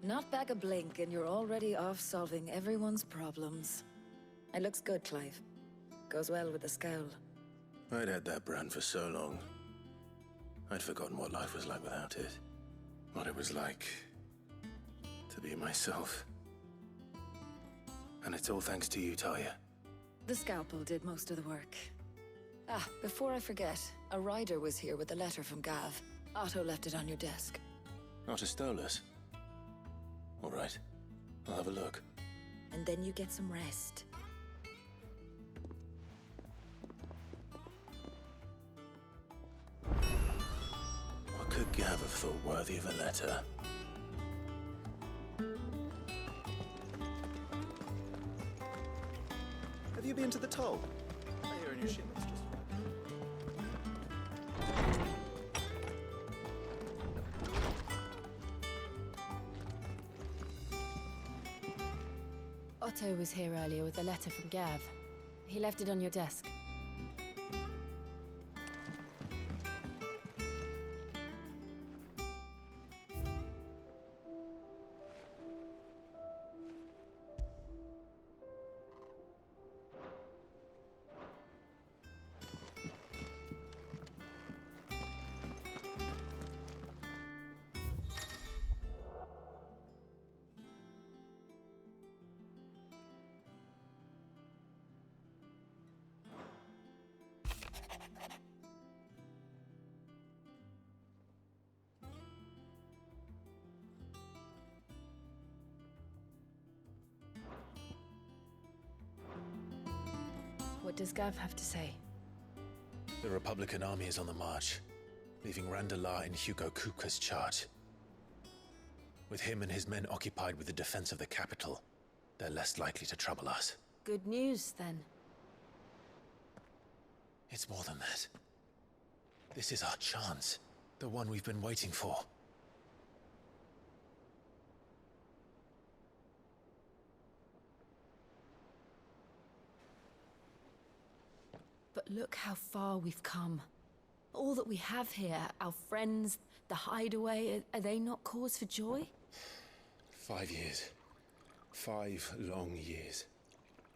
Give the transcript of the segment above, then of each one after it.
Not back a blink and you're already off solving everyone's problems. It looks good, Clive. Goes well with the scowl. I'd had that brand for so long. I'd forgotten what life was like without it. What it was like to be myself. And it's all thanks to you, Talia. The scalpel did most of the work. Ah, before I forget, a rider was here with a letter from Gav. Otto left it on your desk. Otto stole us. All right, I'll have a look. And then you get some rest. What could Gav have thought worthy of a letter? Have you been to the toll? I hear a new shipment's just Otto was here earlier with a letter from Gav. He left it on your desk. What does Gav have to say? The Republican army is on the march, leaving Randalar in Hugo Kuka's charge. With him and his men occupied with the defense of the capital, they're less likely to trouble us. Good news, then. It's more than that. This is our chance, the one we've been waiting for. But look how far we've come. All that we have here, our friends, the hideaway, are they not cause for joy? 5 years. 5 long years.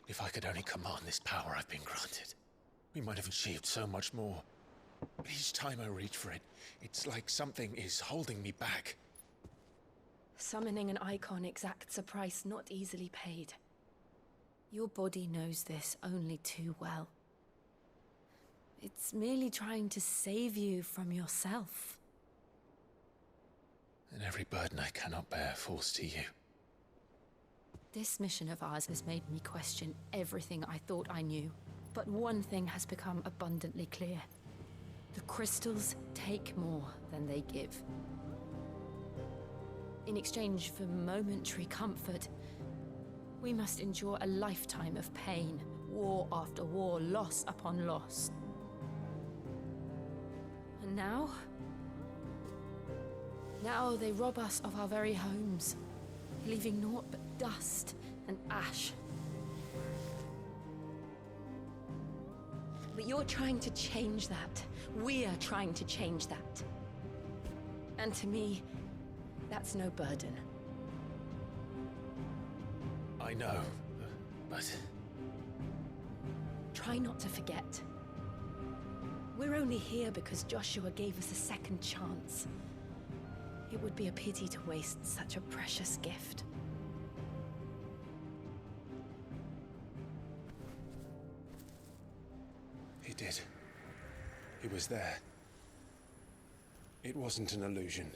If I could only command this power I've been granted, we might have achieved so much more. But each time I reach for it, it's like something is holding me back. Summoning an icon exacts a price not easily paid. Your body knows this only too well. It's merely trying to save you from yourself. And every burden I cannot bear falls to you. This mission of ours has made me question everything I thought I knew. But one thing has become abundantly clear. The crystals take more than they give. In exchange for momentary comfort, we must endure a lifetime of pain, war after war, loss upon loss. And now they rob us of our very homes, leaving naught but dust and ash. But you're trying to change that. We're trying to change that. And to me, that's no burden. I know, but... Try not to forget. We're only here because Joshua gave us a second chance. It would be a pity to waste such a precious gift. He did. He was there. It wasn't an illusion.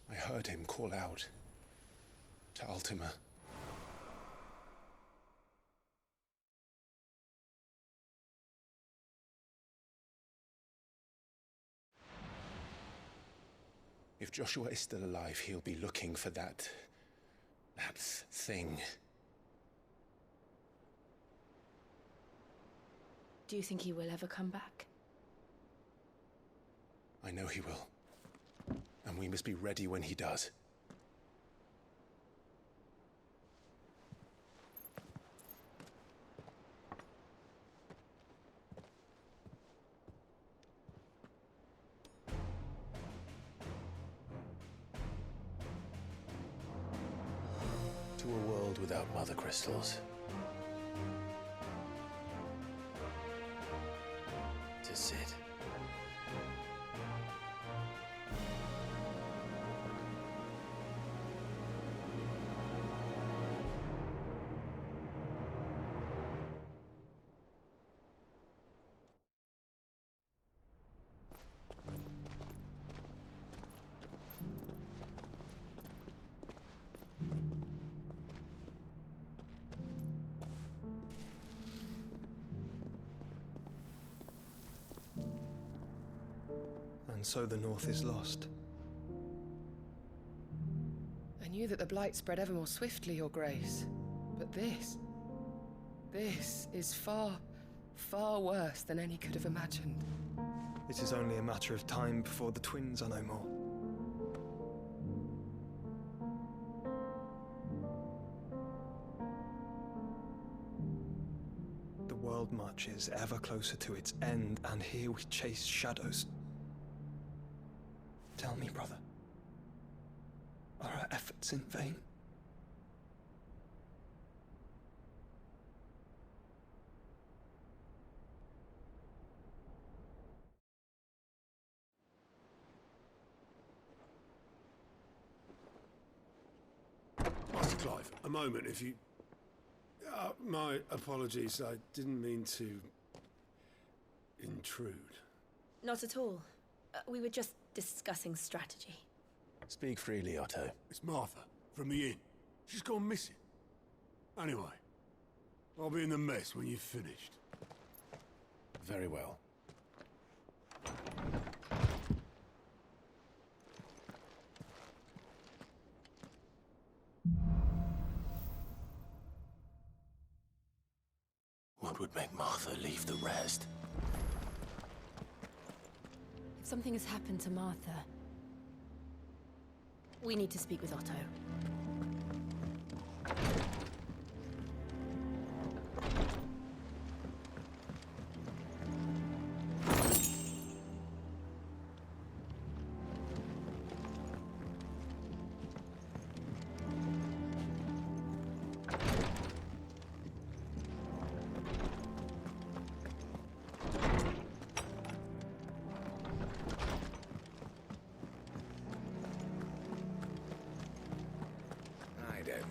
I heard him call out to Ultima. If Joshua is still alive, he'll be looking for that thing. Do you think he will ever come back? I know he will. And we must be ready when he does. to a world without mother crystals. To Sid. And so the North is lost. I knew that the Blight spread ever more swiftly, Your Grace. But this is far, far worse than any could have imagined. It is only a matter of time before the twins are no more. The world marches ever closer to its end, and here we chase shadows. Tell me, brother, are our efforts in vain? Master Clive, a moment, if you... my apologies, I didn't mean to... intrude. Not at all. We were just discussing strategy. Speak freely, Otto. It's Martha, from the inn. She's gone missing. Anyway, I'll be in the mess when you've finished. Very well. What would make Martha leave the rest? If something has happened to Martha, we need to speak with Otto. I don't know.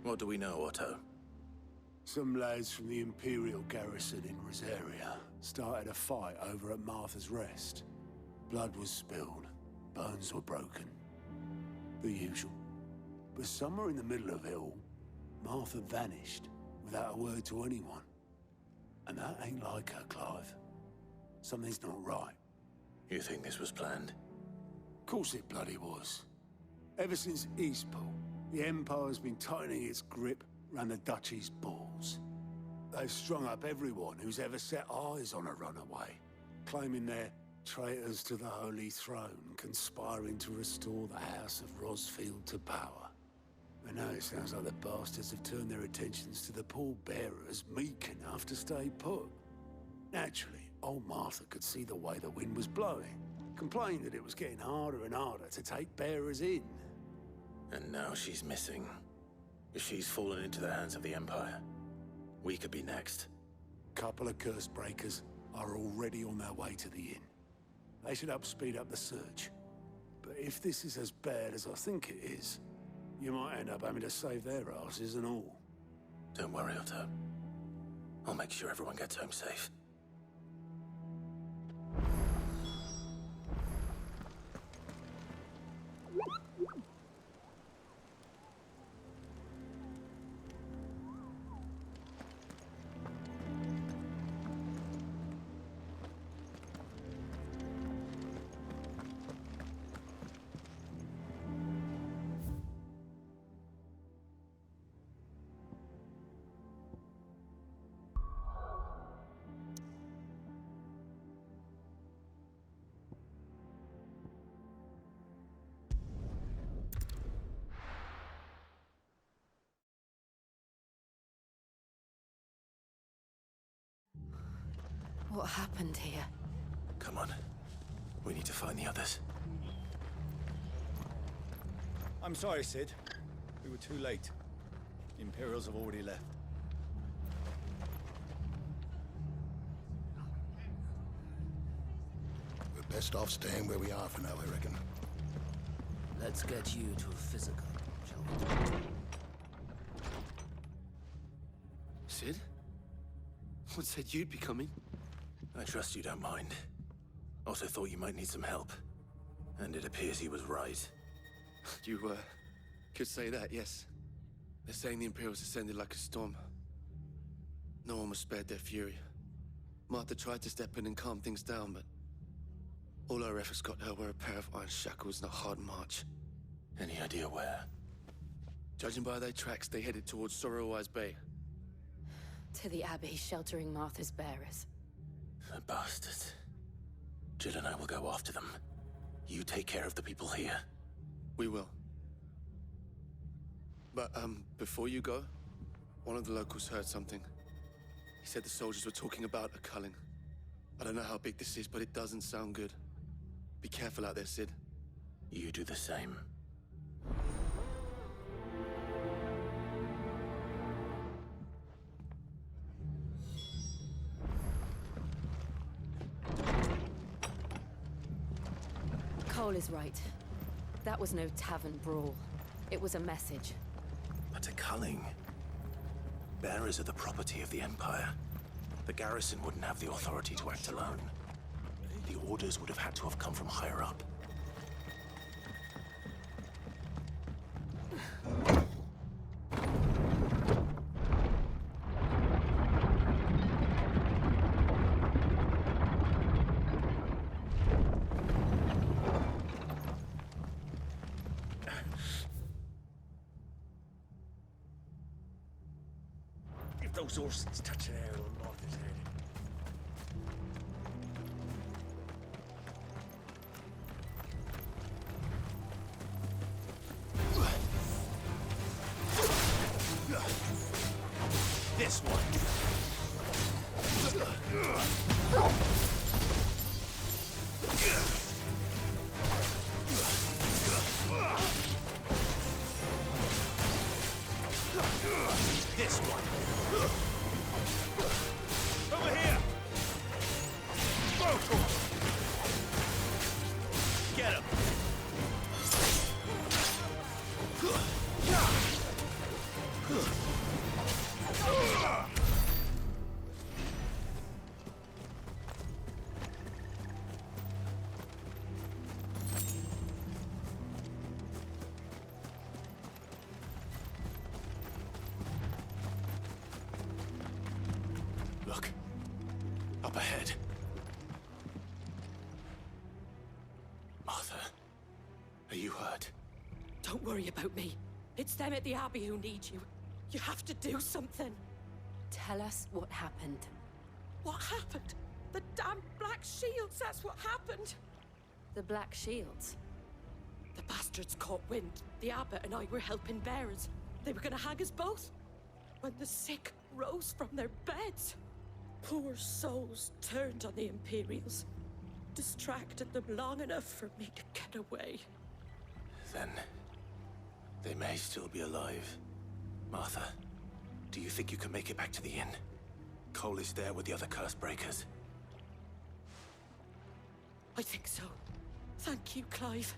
What do we know, Otto? Some lads from the Imperial garrison in Rosaria started a fight over at Martha's Rest. Blood was spilled, bones were broken. The usual. But somewhere in the middle of it all, Martha vanished without a word to anyone. And that ain't like her, Clive. Something's not right. You think this was planned? Of course it bloody was. Ever since Eastpool, the Empire's been tightening its grip round the Duchy's balls. They've strung up everyone who's ever set eyes on a runaway, claiming they're traitors to the Holy Throne, conspiring to restore the House of Rosfield to power. And now it sounds like the bastards have turned their attentions to the pallbearers meek enough to stay put. Naturally, old Martha could see the way the wind was blowing, complained that it was getting harder and harder to take bearers in. And now she's missing. If she's fallen into the hands of the Empire, we could be next. Couple of curse breakers are already on their way to the inn. They should help speed up the search. But if this is as bad as I think it is, you might end up having to save their asses and all. Don't worry, Otto. I'll make sure everyone gets home safe. What happened here? Come on. We need to find the others. I'm sorry, Sid. We were too late. The Imperials have already left. We're best off staying where we are for now, I reckon. Let's get you to physical, shall we? Sid? What said you'd be coming? I trust you don't mind. Also thought you might need some help. And it appears he was right. You, could say that, yes. They're saying the Imperials descended like a storm. No one was spared their fury. Martha tried to step in and calm things down, but all our efforts got her were a pair of iron shackles and a hard march. Any idea where? Judging by their tracks, they headed towards Sorrowwise Bay. To the Abbey sheltering Martha's bearers. The bastards. Jill and I will go after them. You take care of the people here. We will. But, before you go, one of the locals heard something. He said the soldiers were talking about a culling. I don't know how big this is, but it doesn't sound good. Be careful out there, Sid. You do the same. Cole is right. That was no tavern brawl. It was a message. But a culling. Bearers are the property of the Empire. The garrison wouldn't have the authority to act alone. The orders would have had to have come from higher up. If those Orsons touch an arrow on Martha's head. This one. This one. Over here! Go for it! Get him! Look. Up ahead. Martha, are you hurt? Don't worry about me. It's them at the Abbey who need you. You have to do something. Tell us what happened. What happened? The damn Black Shields, that's what happened. The Black Shields. The bastards caught wind. The Abbot and I were helping bearers. They were gonna hang us both. When the sick rose from their beds. Poor souls turned on the Imperials. Distracted them long enough for me to get away. Then, they may still be alive. Martha, do you think you can make it back to the inn? Cole is there with the other curse breakers. I think so. Thank you, Clive.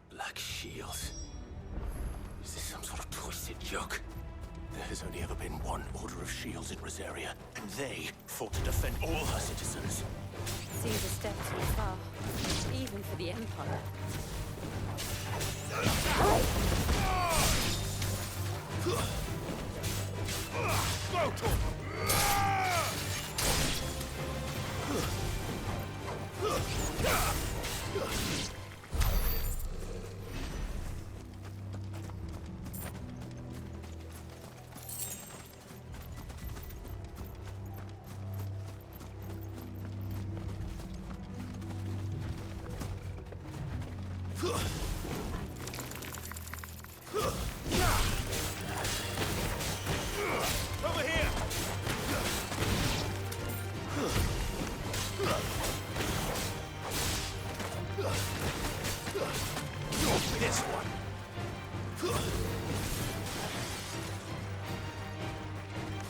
Black Shields. Is this some sort of twisted joke? There has only ever been one Order of Shields in Rosaria, and they fought to defend all her citizens. Seems a step too far, even for the Empire. Go to him!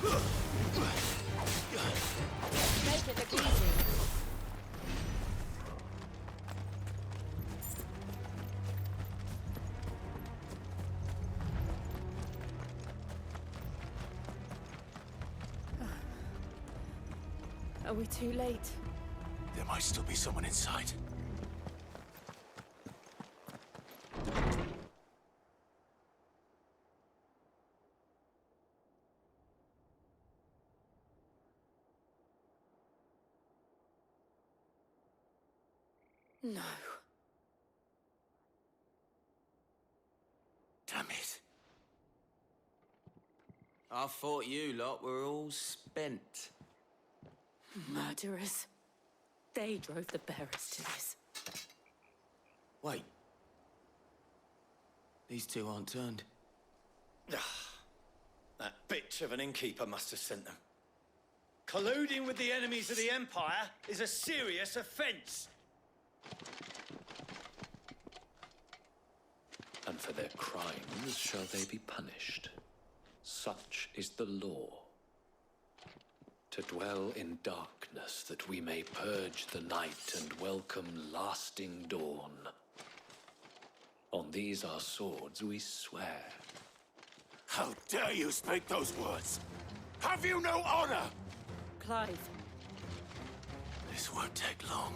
Make it look easy. Are we too late? There might still be someone inside. No. Damn it. I thought you lot were all spent. Murderers. They drove the bearers to this. Wait. These two aren't turned. That bitch of an innkeeper must have sent them. Colluding with the enemies of the Empire is a serious offense. And for their crimes shall they be punished. Such is the law. To dwell in darkness that we may purge the night and welcome lasting dawn. On these our swords we swear. How dare you speak those words? Have you no honor? Clive. This won't take long.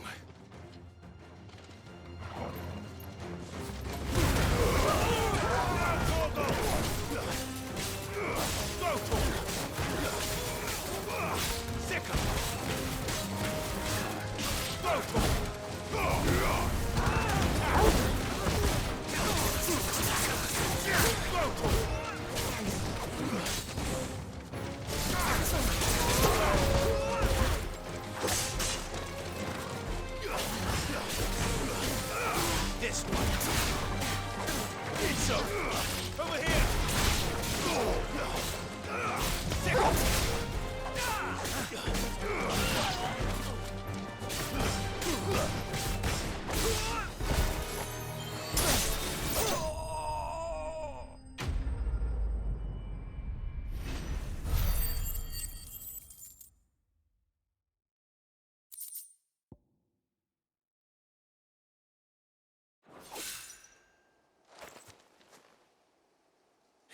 This one. Need some. Over here.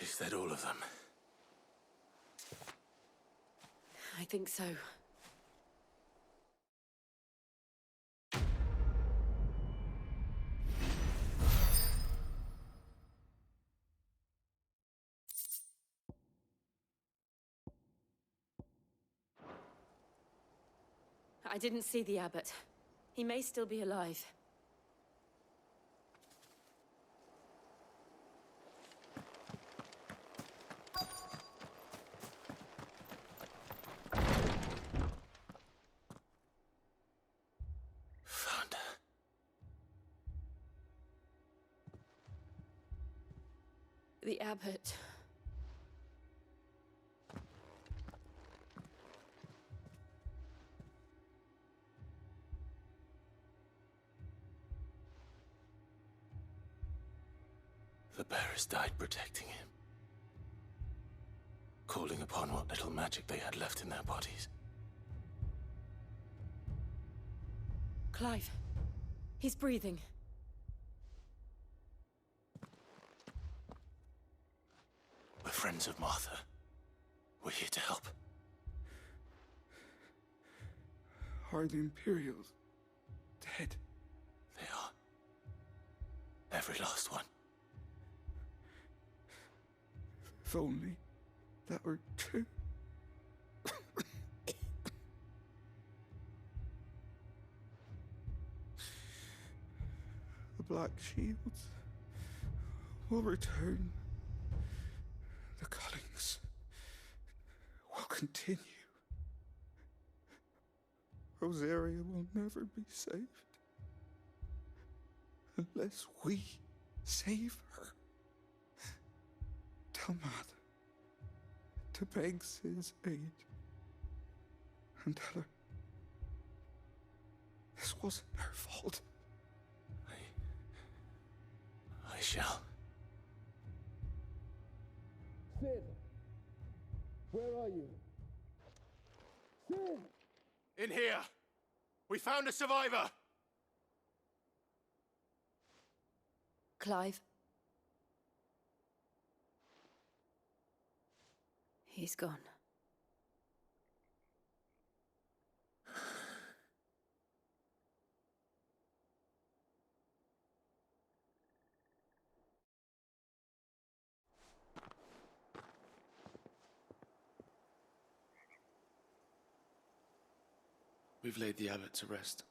Is that all of them? I think so. I didn't see the abbot. He may still be alive. Found her. The abbot. The bearers died protecting him. Calling upon what little magic they had left in their bodies. Clive. He's breathing. We're friends of Martha. We're here to help. Are the Imperials dead? They are. Every last one. If only that were true. The Black Shields will return. The Cullings will continue. Rosaria will never be saved unless we save her. Tell Mother to beg Sid's aid and tell her this wasn't her fault. I shall. Sid, where are you? In here! We found a survivor! Clive? He's gone. We've laid the abbot to rest.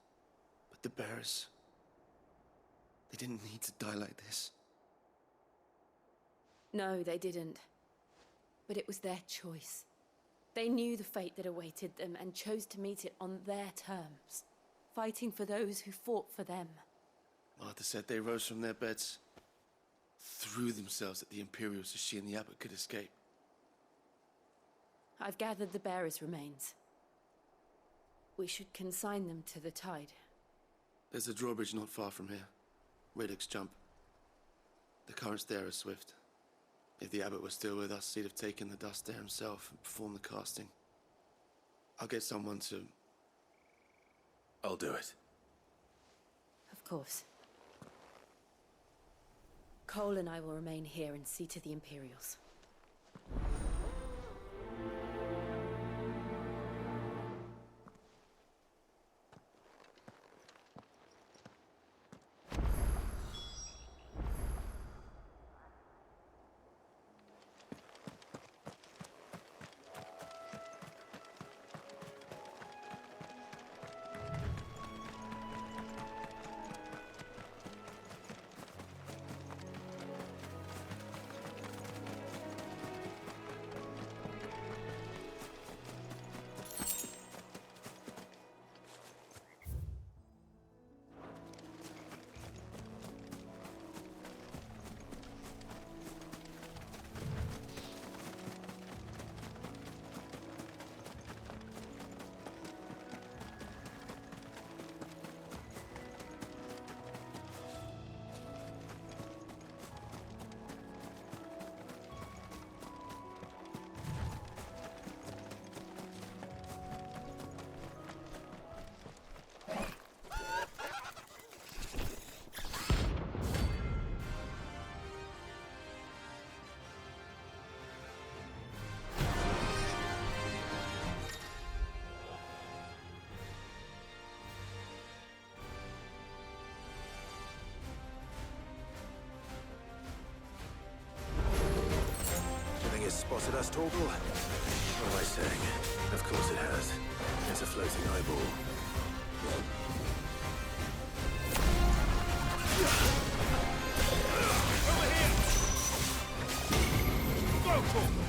But the bearers... they didn't need to die like this. No, they didn't. But it was their choice. They knew the fate that awaited them and chose to meet it on their terms, fighting for those who fought for them. Martha said they rose from their beds, threw themselves at the Imperials so she and the abbot could escape. I've gathered the bearers' remains. We should consign them to the tide. There's a drawbridge not far from here. Radix Jump. The currents there are swift. If the abbot was still with us, he'd have taken the dust there himself and performed the casting. I'll get someone to... I'll do it. Of course. Cole and I will remain here and see to the Imperials. Spotted us, Torgal? What am I saying? Of course it has. It's a floating eyeball. Over here! Go, Torgal!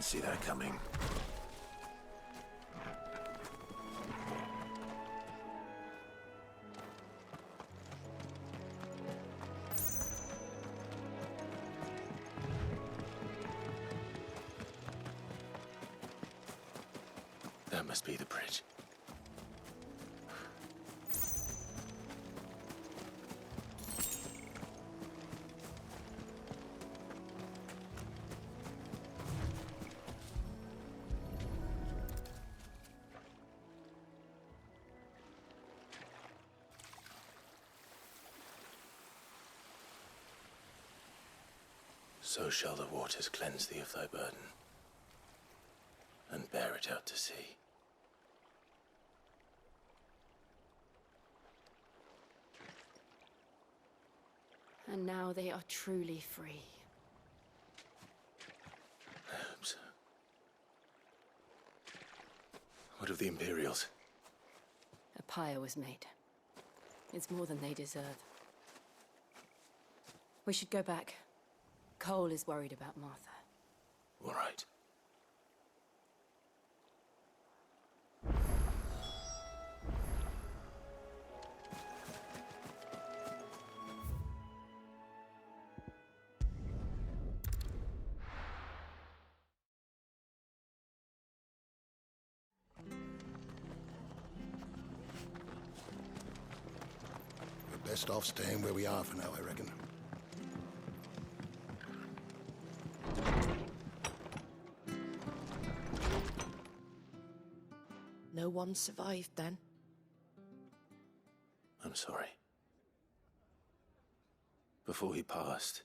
see that coming. That must be the bridge. So shall the waters cleanse thee of thy burden, and bear it out to sea. And now they are truly free. I hope so. What of the Imperials? A pyre was made. It's more than they deserve. We should go back. Cole is worried about Martha. All right. We're best off staying where we are for now, I reckon. No one survived then? I'm sorry. Before he passed,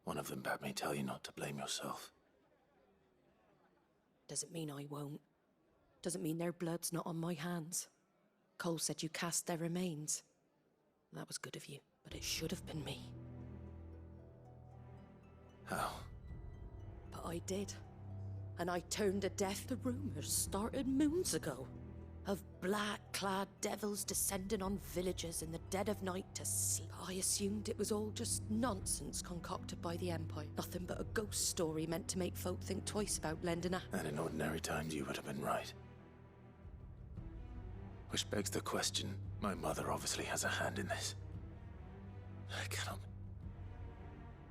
one of them bade me tell you not to blame yourself. Doesn't mean I won't. Doesn't mean their blood's not on my hands. Cole said you cast their remains. That was good of you, but it should have been me. How? But I did. And I turned a deaf. The rumors started moons ago. Of black-clad devils descending on villages in the dead of night to sleep. I assumed it was all just nonsense concocted by the Empire. Nothing but a ghost story meant to make folk think twice about lending a... And in ordinary times you would have been right. Which begs the question, my mother obviously has a hand in this. I cannot...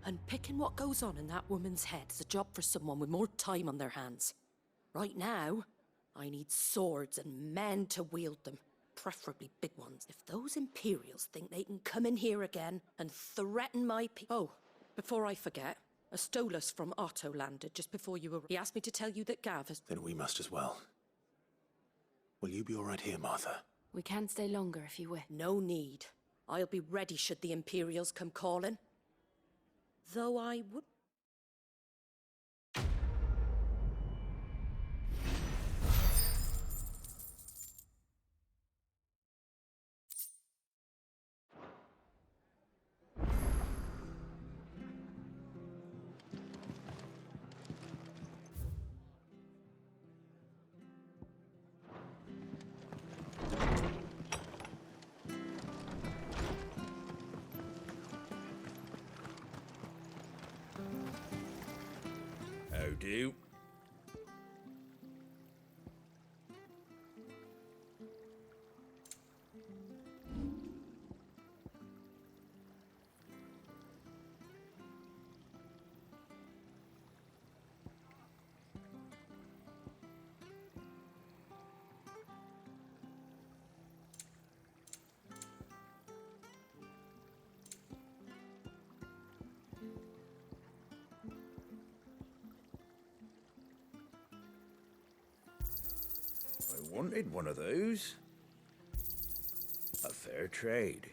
And picking what goes on in that woman's head is a job for someone with more time on their hands. Right now, I need swords and men to wield them, preferably big ones. If those Imperials think they can come in here again and threaten my Oh, before I forget, a Stolas from Otto landed just before you arrived. He asked me to tell you that Gav has... Then we must as well. Will you be all right here, Martha? We can stay longer if you wish. No need. I'll be ready should the Imperials come calling. Though I would... How do? I wanted one of those. A fair trade.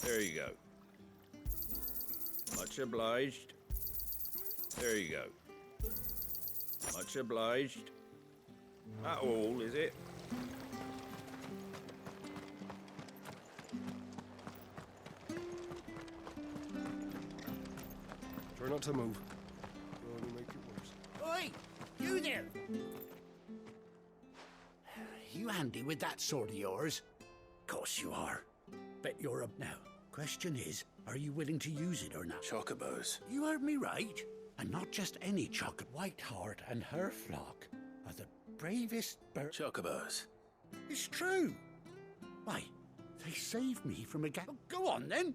There you go. Much obliged. There you go. Much obliged. That all, is it? Try not to move. It'll only make it worse. Oi! You there! handy with that sword of yours? Course you are. Bet you're up now. Question is, are you willing to use it or not? Chocobos. You heard me right. And not just any chocobo. Whiteheart and her flock are the bravest bird. Chocobos. It's true. Why, they saved me from a Oh, go on then.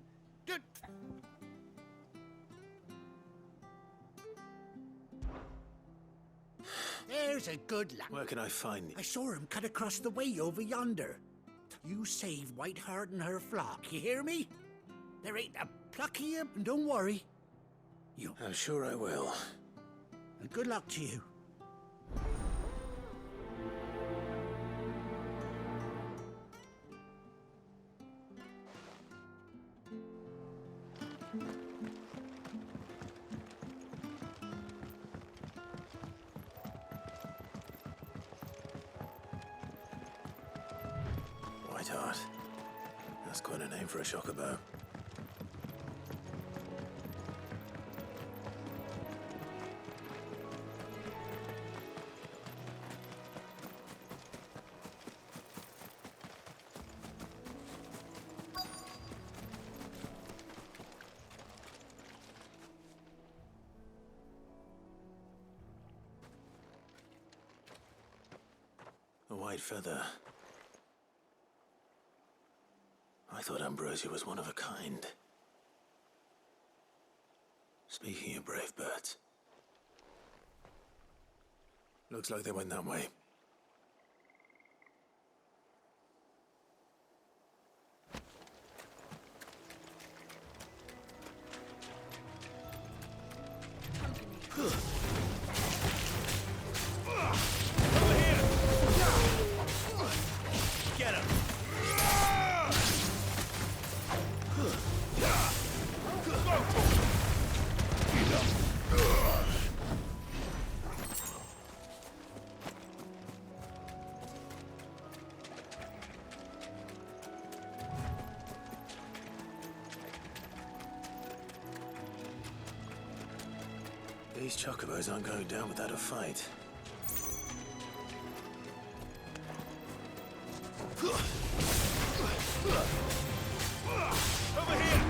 There's a good lad. Where can I find you? I saw him cut across the way over yonder. You save Whiteheart and her flock, you hear me? There ain't a pluck of you, and don't worry. I'm sure I will. And good luck to you. Whiteheart. That's quite a name for a chocobo. A white feather. I thought Ambrosia was one of a kind. Speaking of brave birds, looks like they went that way. Get him! These chocobos aren't going down without a fight. Over here!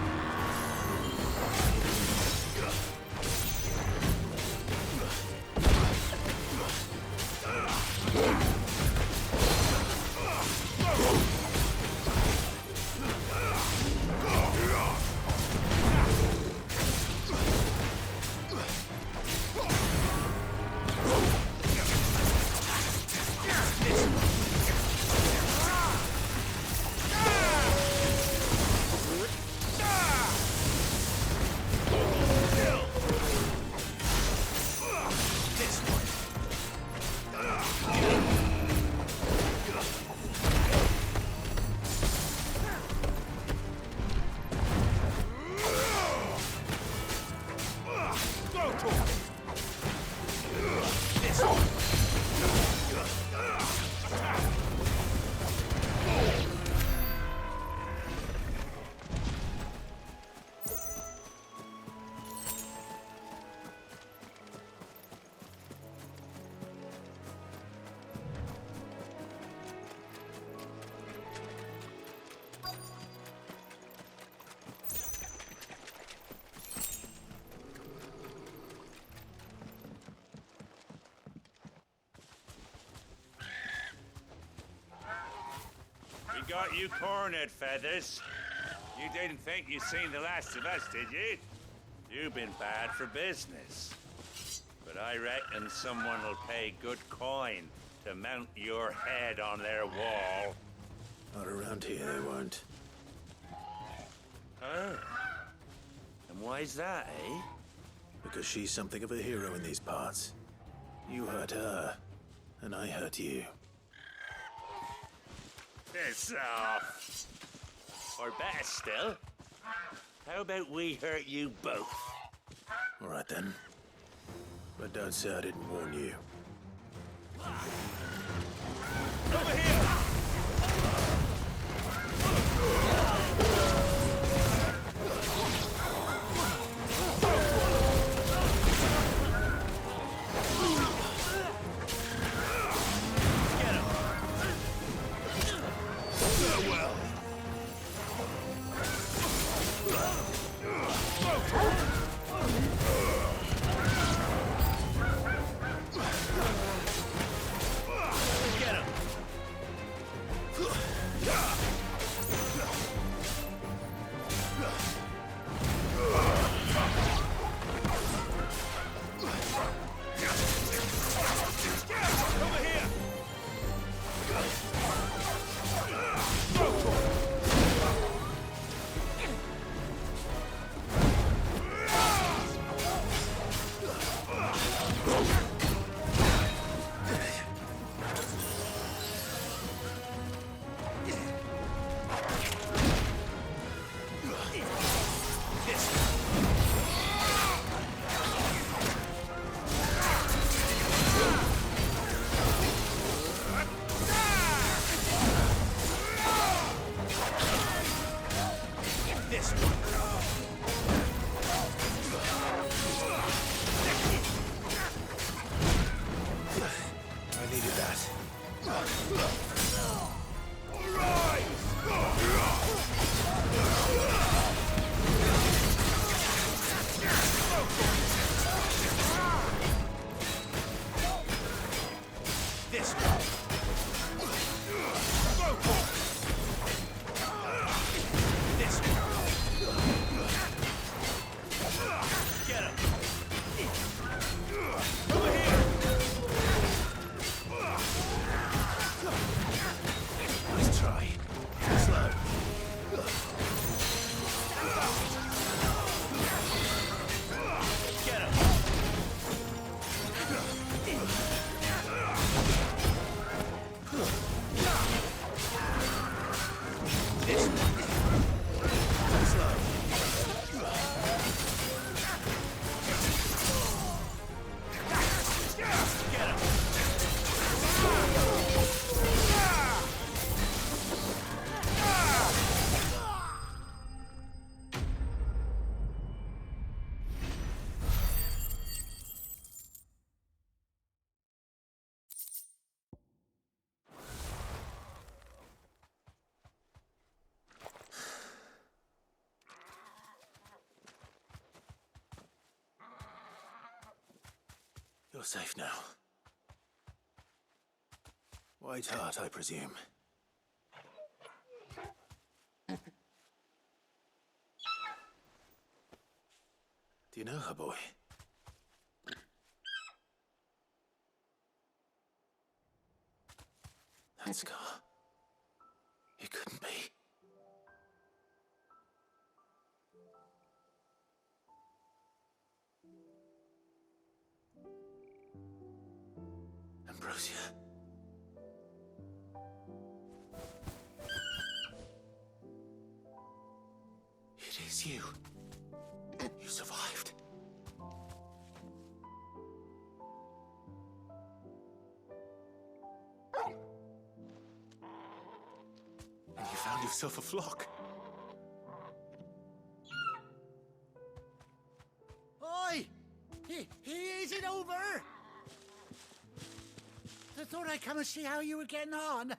We got you cornered, Feathers. You didn't think you'd seen the last of us, did you? You've been bad for business. But I reckon someone will pay good coin to mount your head on their wall. Not around here, they won't. Oh. And why's that, eh? Because she's something of a hero in these parts. You hurt her, and I hurt you. Piss off. Or better still, how about we hurt you both? All right then. But don't say I didn't warn you. Over here! Get him! This one. I needed that. This one. This one. Get him. Over here. Nice try. Slow. Get him. This one. Slow. Get him. You're safe now. White Hart, I presume. Do you know her, boy? That scar. It couldn't be. Ambrosia. It is you. You survived. And you found yourself a flock. Oi! Is it over? I thought I'd come and see how you were getting on.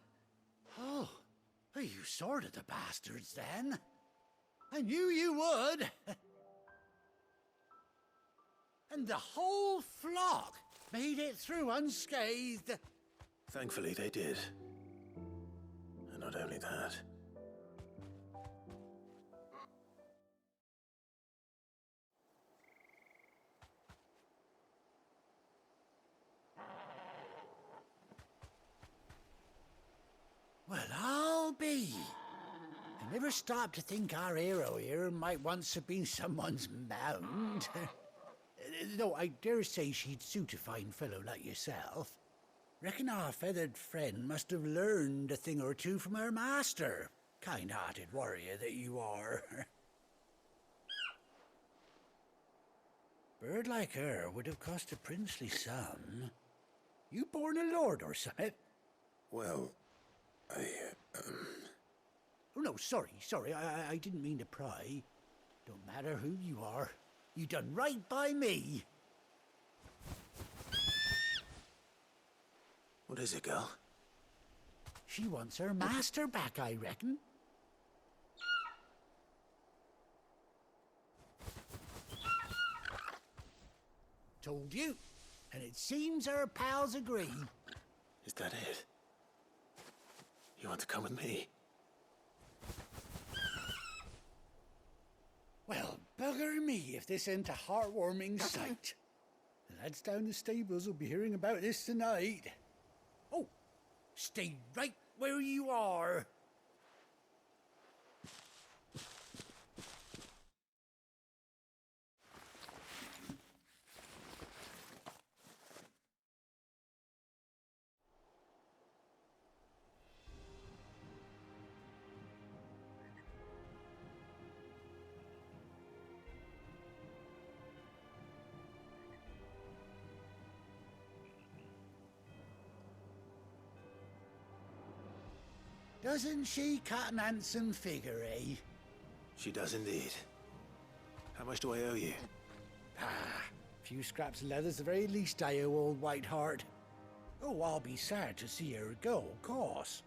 Oh, you sorted the bastards then. I knew you would. And the whole flock made it through unscathed. Thankfully, they did. And not only that. Well, I'll be. I never stopped to think our hero here might once have been someone's mount. Though I dare say she'd suit a fine fellow like yourself. Reckon our feathered friend must have learned a thing or two from her master. Kind-hearted warrior that you are. Bird like her would have cost a princely sum. You born a lord or something? Well, Oh, no, sorry. I didn't mean to pry. Don't matter who you are. You done right by me. What is it, girl? She wants her master back, I reckon. Told you. And it seems her pals agree. Is that it? You want to come with me? Well, bugger me if this ain't a heartwarming sight. The lads down the stables will be hearing about this tonight. Oh, stay right where you are. Doesn't she cut an handsome figure, eh? She does indeed. How much do I owe you? Few scraps of leather's the very least I owe old Whiteheart. Oh, I'll be sad to see her go, of course.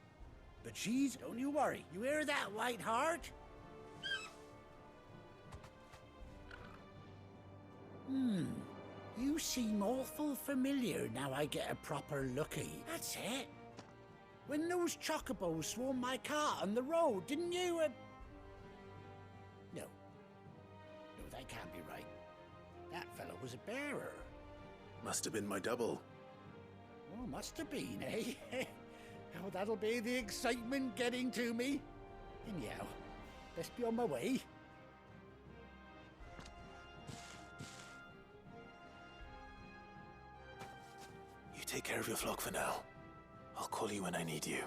But don't you worry. You hear that, Whiteheart? You seem awful familiar now I get a proper looky. That's it. When those chocobos swarmed my cart on the road, didn't you, No. No, that can't be right. That fellow was a bearer. Must have been my double. Oh, must have been, eh? Oh, that'll be the excitement getting to me. Anyhow, best be on my way. You take care of your flock for now. I'll call you when I need you.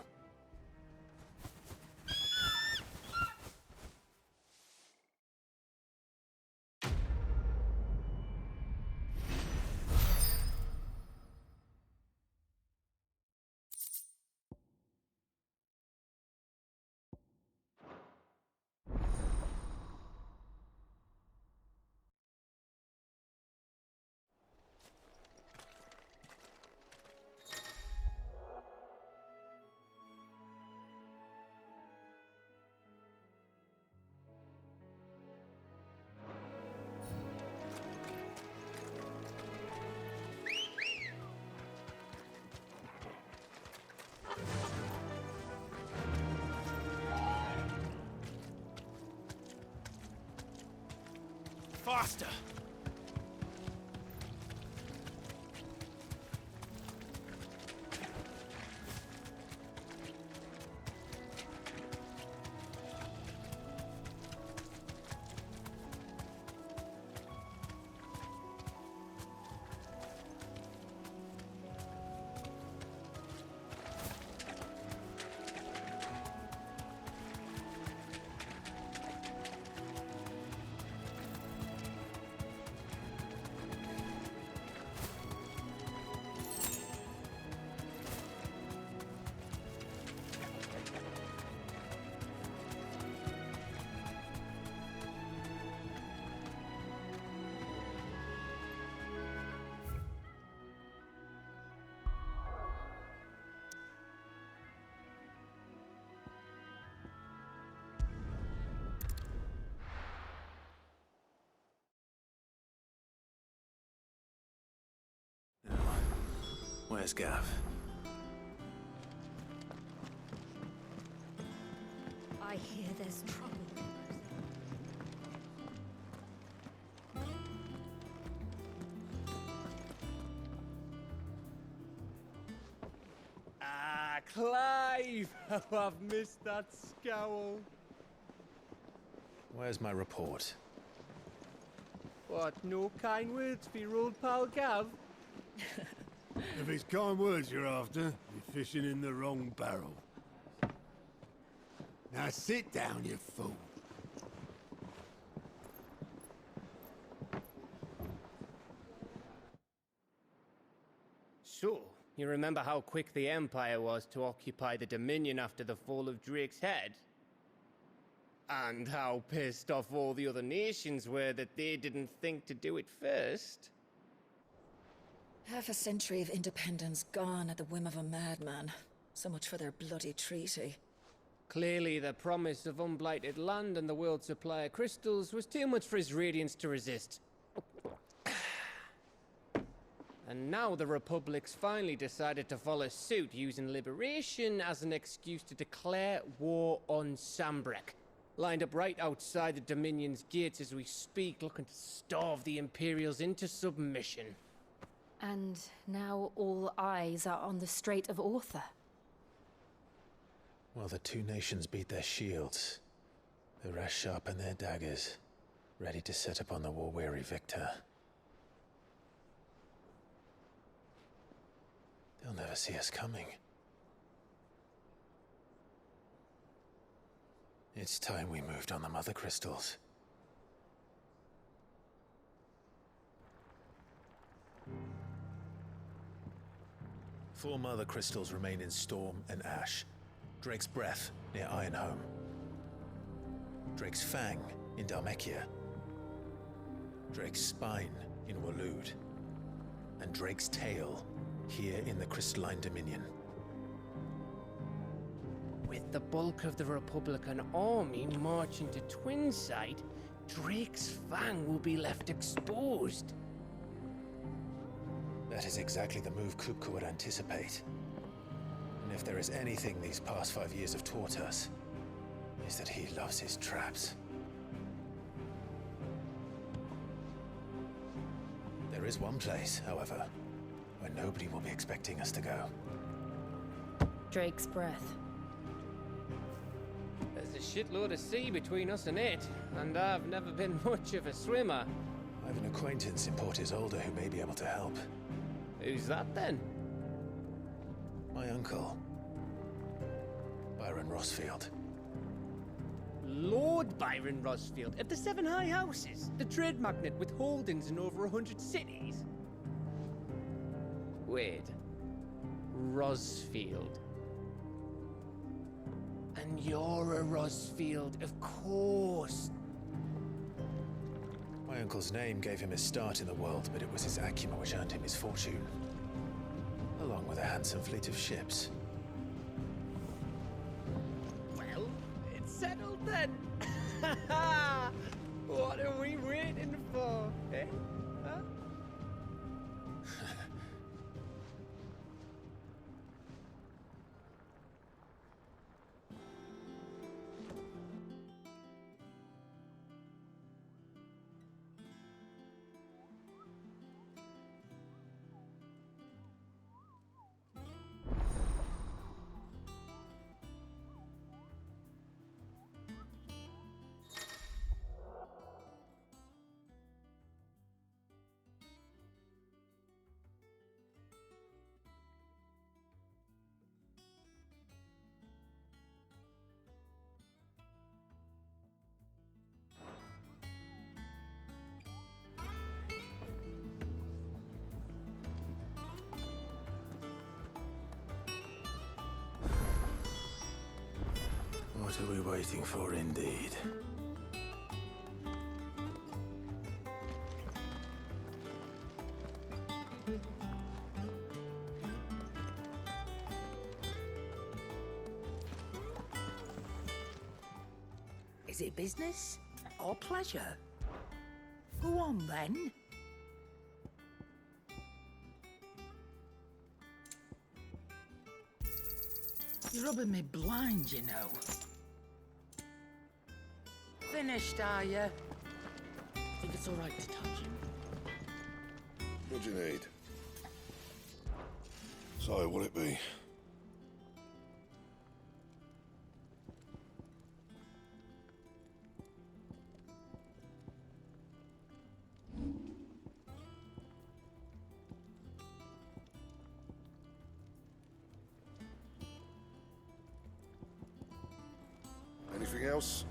Faster! Where's Gav? I hear there's trouble. Ah, Clive! Oh, I've missed that scowl. Where's my report? What, no kind words for your old pal Gav? If it's kind words you're after, you're fishing in the wrong barrel. Now sit down, you fool. So, you remember how quick the Empire was to occupy the Dominion after the fall of Drake's head? And how pissed off all the other nations were that they didn't think to do it first? Half a century of independence gone at the whim of a madman. So much for their bloody treaty. Clearly, the promise of unblighted land and the world's supply of crystals was too much for his radiance to resist. And now the Republic's finally decided to follow suit, using liberation as an excuse to declare war on Sambrek. Lined up right outside the Dominion's gates as we speak, looking to starve the Imperials into submission. And now all eyes are on the Strait of Author. While the two nations beat their shields, the rest sharpen their daggers, ready to set upon the war-weary victor. They'll never see us coming. It's time we moved on the Mother Crystals. Four Mother Crystals remain in Storm and Ash. Drake's Breath, near Ironhome. Drake's Fang in Dhalmekia, Drake's Spine in Waloed, and Drake's Tail here in the Crystalline Dominion. With the bulk of the Republican army marching to Twinside, Drake's Fang will be left exposed. That is exactly the move Kupka would anticipate. And if there is anything these past 5 years have taught us, is that he loves his traps. There is one place, however, where nobody will be expecting us to go. Drake's breath. There's a shitload of sea between us and it, and I've never been much of a swimmer. I have an acquaintance in Port Isolde who may be able to help. Who's that then? My uncle, Byron Rossfield. Lord Byron Rossfield of the Seven High Houses, the trade magnate with holdings in over 100 cities. Wait, Rossfield. And you're a Rossfield, of course. My uncle's name gave him his start in the world, but it was his acumen which earned him his fortune, along with a handsome fleet of ships. Well, it's settled then. What are we waiting for, eh? Huh? What are we waiting for, indeed? Is it business or pleasure? Go on, then. You're rubbing me blind, you know. Finished, are you? Think it's all right to touch him? What do you need? So, will it be? Anything else?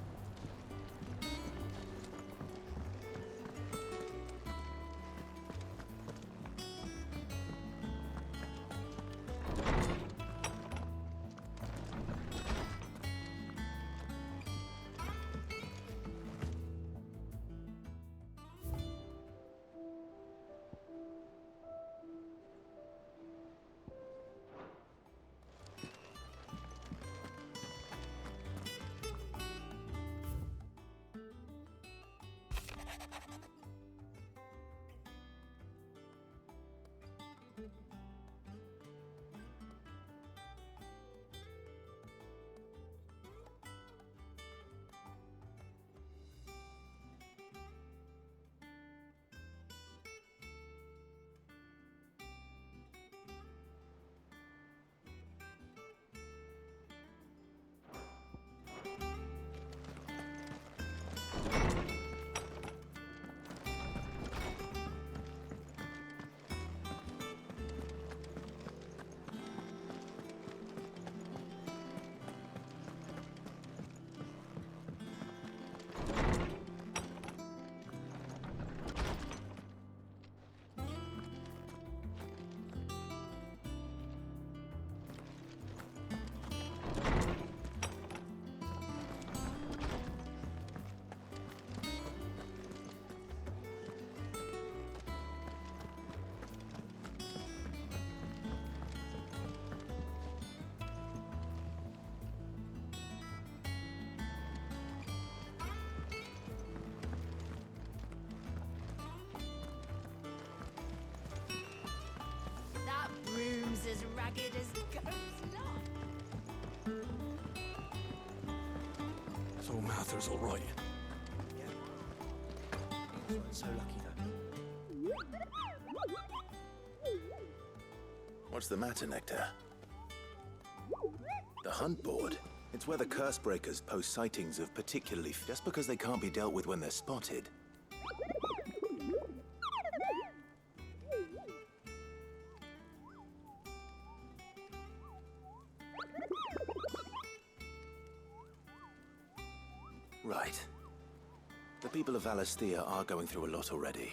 So Mather's all right. So lucky though. What's the matter, Nectar? The hunt board? It's where the curse breakers post sightings of particularly... just because they can't be dealt with when they're spotted. Right. The people of Valisthea are going through a lot already.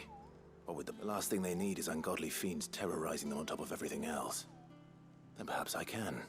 But with the last thing they need is ungodly fiends terrorizing them on top of everything else. Then perhaps I can.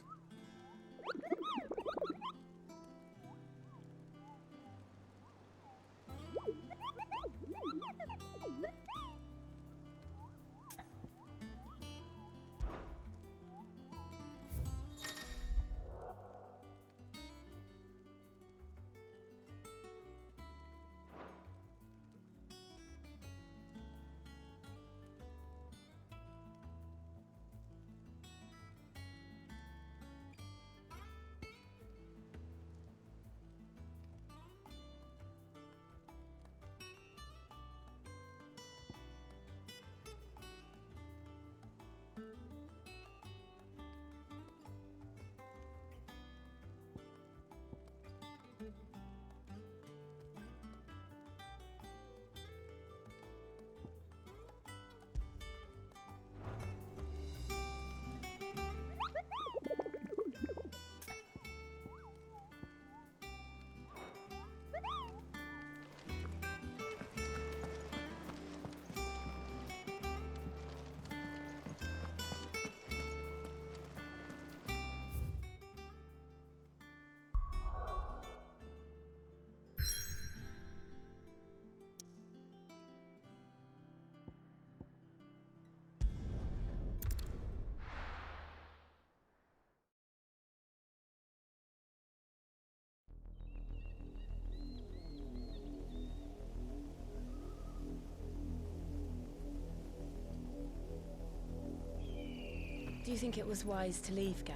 Do you think it was wise to leave, Gav?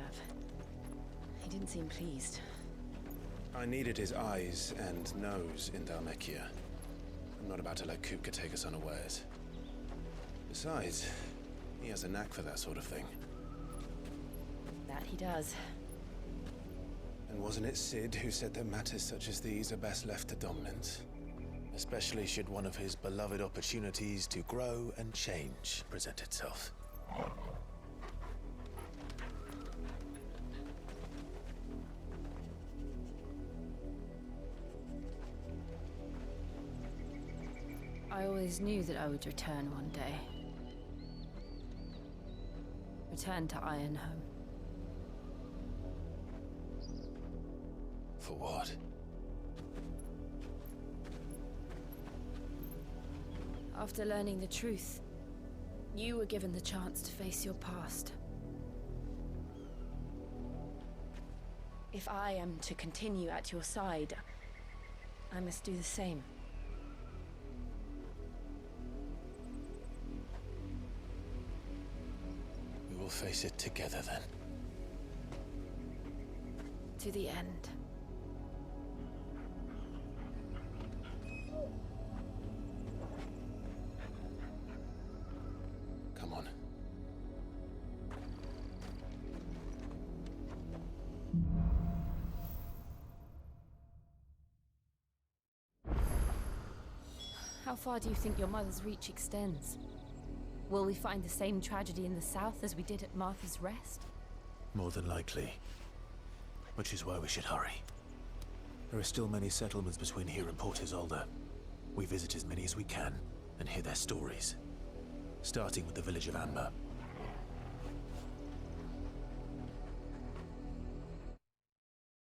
He didn't seem pleased. I needed his eyes and nose in Dhalmekia. I'm not about to let Kupka take us unawares. Besides, he has a knack for that sort of thing. That he does. And wasn't it Sid who said that matters such as these are best left to dominance? Especially should one of his beloved opportunities to grow and change present itself. I always knew that I would return one day. Return to Ironhome. For what? After learning the truth, you were given the chance to face your past. If I am to continue at your side, I must do the same. We will face it together then. To the end. Come on. How far do you think your mother's reach extends? Will we find the same tragedy in the south as we did at Martha's Rest? More than likely. Which is why we should hurry. There are still many settlements between here and Port Isolde. We visit as many as we can and hear their stories. Starting with the village of Amber.